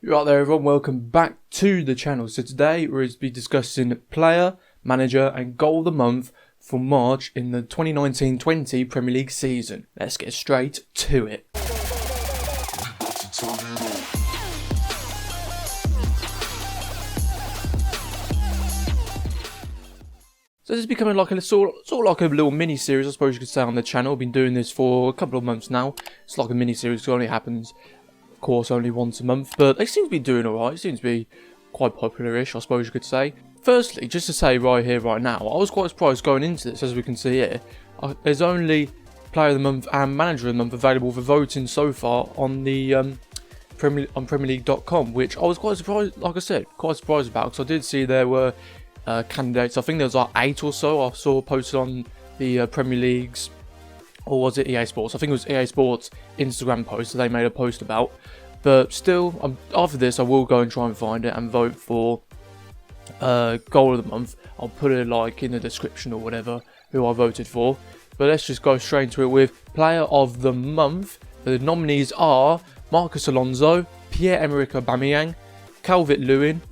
Right there everyone, welcome back to the channel. So today we're going to be discussing player, manager and goal of the month for March in the 2019-20 Premier League season. Let's get straight to it. So this is becoming like a sort of like a little mini series, I suppose you could say, on the channel. I've been doing this for a couple of months now. It's like a mini series, it only happens course only once a month, but they seem to be doing alright. It seems to be quite popular-ish, I suppose you could say. Firstly, just to say right here, right now, I was quite surprised going into this. As we can see here, there's only player of the month and manager of the month available for voting so far on the PremierLeague.com, which I was quite surprised, like I said, quite surprised about, because I did see there were candidates. I think there was like 8 or so I saw posted on the Premier League's, or was it EA Sports? I think it was EA Sports Instagram post that they made a post about. But still, after this, I will go and try and find it and vote for goal of the month. I'll put it like in the description or whatever who I voted for. But let's just go straight into it with player of the month. The nominees are Marcus Alonso, Pierre-Emerick Aubameyang, Calvert-Lewin,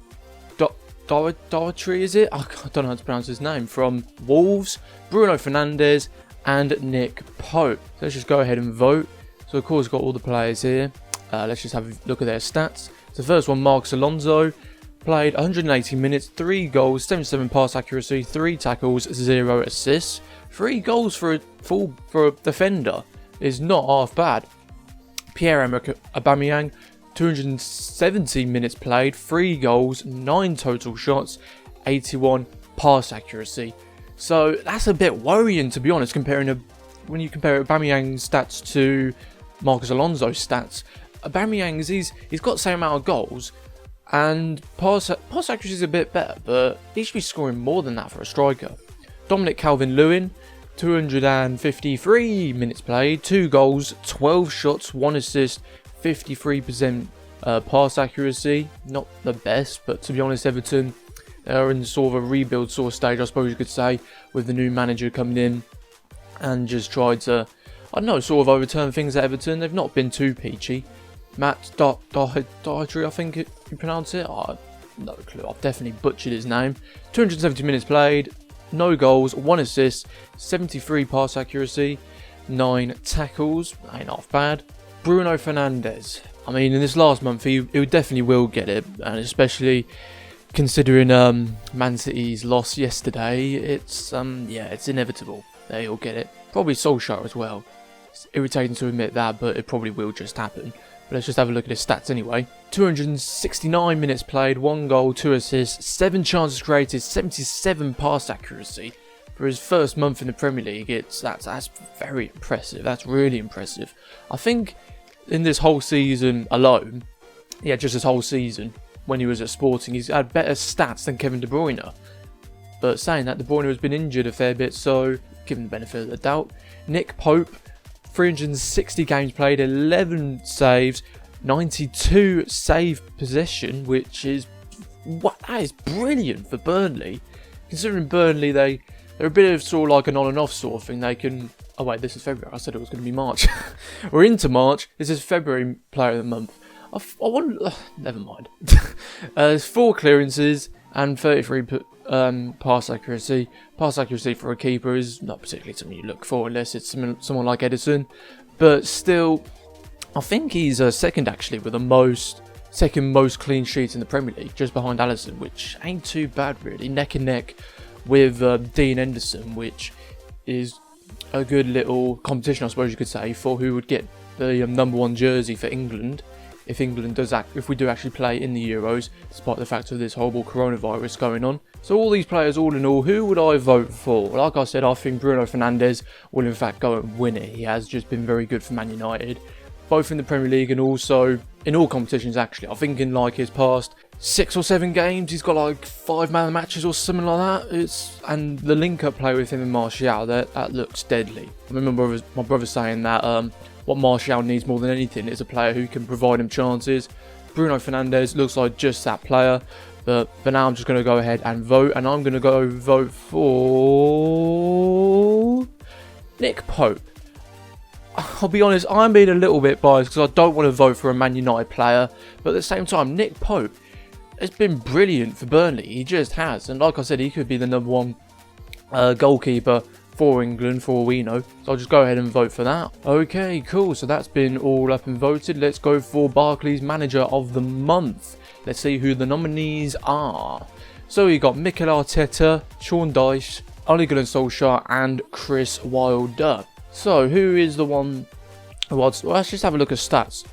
Doherty, is it? I don't know how to pronounce his name. From Wolves, Bruno Fernandes, and Nick Pope. So let's just go ahead and vote. So of course got all the players here. Let's just have a look at their stats. So the first one, Marcus Alonso, played 180 minutes, 3 goals, 77 pass accuracy, 3 tackles, 0 assists. 3 goals for a defender is not half bad. Pierre-Emerick Aubameyang, 270 minutes played, 3 goals, 9 total shots, 81 pass accuracy. So that's a bit worrying, to be honest, when you compare Aubameyang's stats to Marcus Alonso's stats. Aubameyang's, he's got the same amount of goals, and pass accuracy is a bit better, but he should be scoring more than that for a striker. Dominic Calvert-Lewin, 253 minutes played, 2 goals, 12 shots, 1 assist, 53% pass accuracy. Not the best, but to be honest, Everton, they're in sort of a rebuild sort of stage, I suppose you could say, with the new manager coming in and just tried to, I don't know, sort of overturn things at Everton. They've not been too peachy. Matt Doherty, I think you pronounce it. No clue. I've definitely butchered his name. 270 minutes played, no goals, 1 assist, 73 pass accuracy, 9 tackles. Ain't half bad. Bruno Fernandes. I mean, in this last month, he definitely will get it, and especially considering Man City's loss yesterday, it's it's inevitable. They'll get it. Probably Solskjaer as well. It's irritating to admit that, but it probably will just happen. But let's just have a look at his stats anyway. 269 minutes played, 1 goal, 2 assists, 7 chances created, 77 pass accuracy. For his first month in the Premier League, that's very impressive. That's really impressive. I think in this whole season alone, just this whole season, when he was at Sporting, he's had better stats than Kevin De Bruyne. But saying that, De Bruyne has been injured a fair bit, so give him the benefit of the doubt. Nick Pope, 360 games played, 11 saves, 92 save possession, which is that is brilliant for Burnley. Considering Burnley, they're a bit of sort of like an on and off sort of thing. They can. Oh wait, this is February. I said it was going to be March. We're into March. This is February player of the month. I want. Never mind. There's 4 clearances and 33 pass accuracy. Pass accuracy for a keeper is not particularly something you look for unless it's someone like Edison. But still, I think he's second actually with the second most clean sheets in the Premier League, just behind Alisson, which ain't too bad really. Neck and neck with Dean Henderson, which is a good little competition, I suppose you could say, for who would get the number 1 jersey for England. If we do actually play in the Euros, despite the fact of this horrible coronavirus going on. So all these players, all in all, who would I vote for? Like I said, I think Bruno Fernandes will in fact go and win it. He has just been very good for Man United, both in the Premier League and also in all competitions actually. I think in like his past 6 or 7 games, he's got like 5 man of the matches or something like that. And the link-up play with him and Martial, that looks deadly. I remember my brother saying that what Martial needs more than anything is a player who can provide him chances. Bruno Fernandes looks like just that player. But for now, I'm just going to go ahead and vote. And I'm going to go vote for Nick Pope. I'll be honest, I'm being a little bit biased because I don't want to vote for a Man United player. But at the same time, Nick Pope has been brilliant for Burnley. He just has. And like I said, he could be the #1 goalkeeper for England for all we know. So I'll just go ahead and vote for that. Okay, cool. So that's been all up and voted. Let's go for Barclays Manager of the Month. Let's see who the nominees are. So we got Mikel Arteta, Sean Dyche, Ole Gunna Solskjaer and Chris Wilder. So who is the one who wants... Well, let's just have a look at stats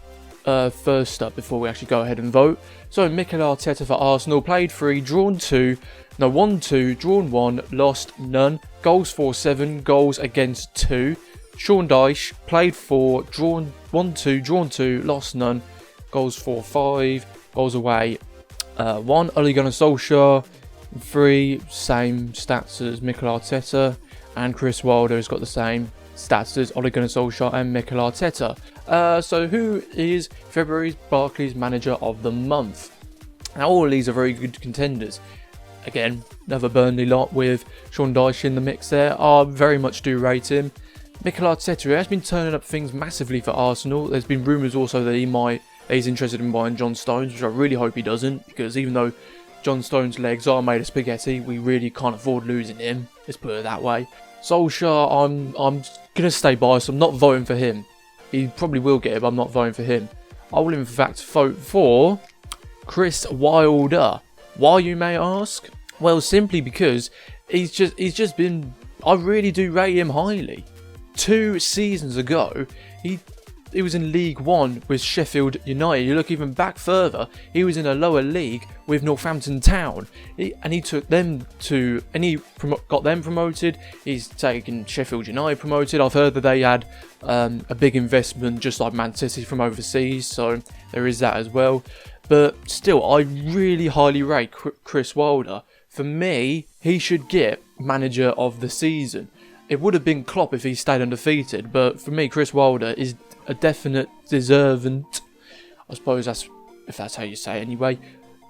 first up before we actually go ahead and vote. So Mikel Arteta for Arsenal, played 3, drawn 2, no 1-2, drawn 1, lost none, goals for 7, goals against 2. Sean Dyche, played 4, drawn 1-2, drawn 2, lost none, goals for 5, goals away 1. Ole Gunna Solskjaer 3, same stats as Mikel Arteta, and Chris Wilder has got the same stats as Ole Gunna Solskjaer and Mikel Arteta. So who is February's Barclays Manager of the Month? Now all of these are very good contenders. Again, another Burnley lot with Sean Dyche in the mix there. I very much do rate him. Mikel Arteta has been turning up things massively for Arsenal. There's been rumours also that he's interested in buying John Stones, which I really hope he doesn't, because even though John Stones' legs are made of spaghetti, we really can't afford losing him. Let's put it that way. Solskjaer, I'm going to stay biased. I'm not voting for him. He probably will get it, but I'm not voting for him. I will in fact vote for Chris Wilder. Why, you may ask? Well, simply because he's just been... I really do rate him highly. 2 seasons ago, he was in League One with Sheffield United. You look even back further, he was in a lower league with Northampton Town. He got them promoted. He's taken Sheffield United promoted. I've heard that they had a big investment just like Man City from overseas, so there is that as well. But still, I really highly rate Chris Wilder. For me, he should get Manager of the Season. It would have been Klopp if he stayed undefeated, but for me, Chris Wilder is a definite deservant, I suppose if that's how you say it anyway,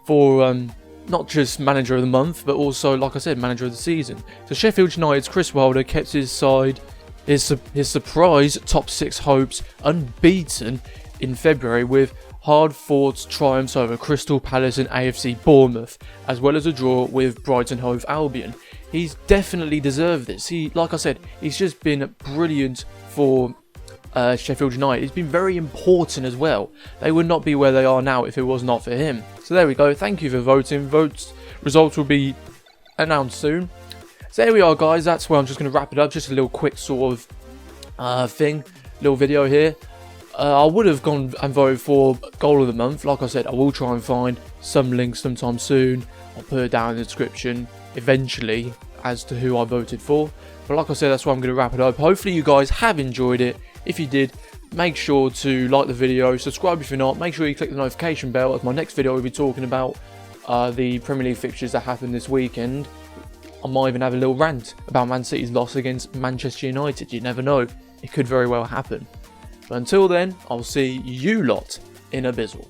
for not just Manager of the Month, but also, like I said, Manager of the Season. So Sheffield United's Chris Wilder kept his side, his surprise top 6 hopes unbeaten in February with hard-fought triumphs over Crystal Palace and AFC Bournemouth, as well as a draw with Brighton Hove Albion. He's definitely deserved this. Like I said, he's just been brilliant for Sheffield United. He's been very important as well. They would not be where they are now if it was not for him. So there we go. Thank you for voting. Results will be announced soon. So there we are, guys. That's where I'm just going to wrap it up. Just a little quick sort of little video here. I would have gone and voted for Goal of the Month. Like I said, I will try and find some links sometime soon. I'll put it down in the description eventually as to who I voted for. But like I said, that's why I'm going to wrap it up. Hopefully you guys have enjoyed it. If you did, make sure to like the video, subscribe if you're not, make sure you click the notification bell, as my next video will be talking about the Premier League fixtures that happened this weekend. I might even have a little rant about Man City's loss against Manchester United. You never know, it could very well happen. But until then, I'll see you lot in a bizzle.